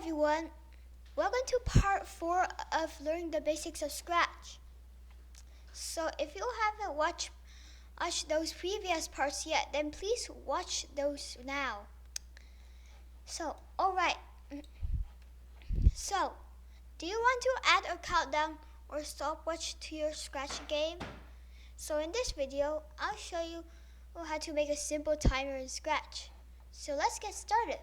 everyone, welcome to part 4 of learning the basics of Scratch. So if you haven't watched those previous parts yet, then please watch those now. So, alright. So, do you want to add a countdown or stopwatch to your Scratch game? So in this video, I'll show you how to make a simple timer in Scratch. So let's get started.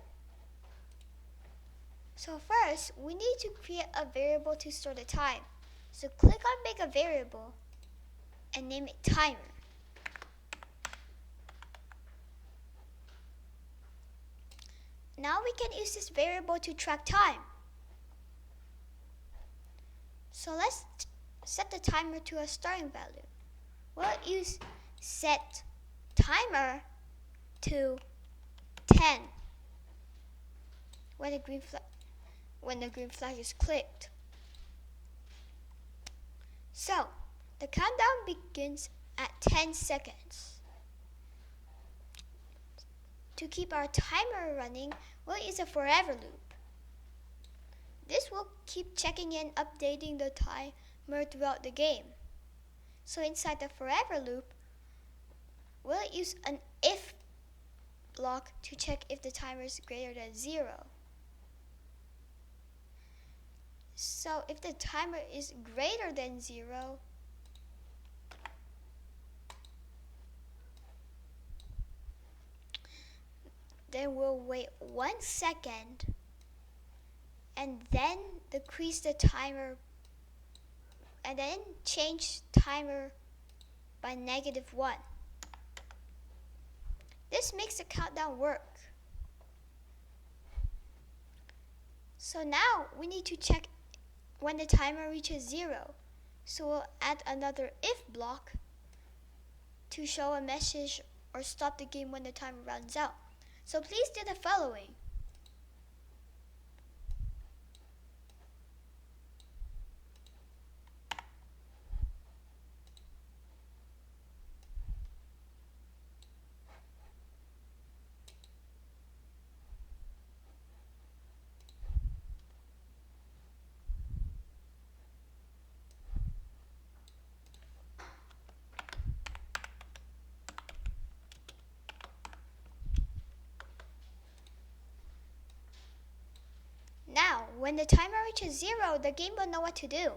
So first, we need to create a variable to store the time. So click on Make a Variable and name it Timer. Now we can use this variable to track time. So let's set the timer to a starting value. We'll use set timer to 10 when the green flag is clicked. So, the countdown begins at 10 seconds. To keep our timer running, we'll use a forever loop. This will keep checking and updating the timer throughout the game. So inside the forever loop, we'll use an if block to check if the timer is greater than 0. So if the timer is greater than 0, then we'll wait 1 second and then decrease the timer and then change timer by -1. This makes the countdown work. So now we need to check when the timer reaches 0. So we'll add another if block to show a message or stop the game when the timer runs out. So please do the following. Now, when the timer reaches 0, the game will know what to do.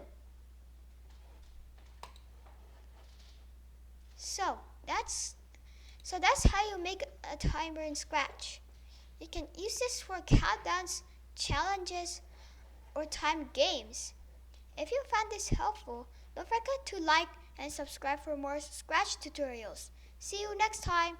So that's how you make a timer in Scratch. You can use this for countdowns, challenges, or timed games. If you found this helpful, don't forget to like and subscribe for more Scratch tutorials. See you next time.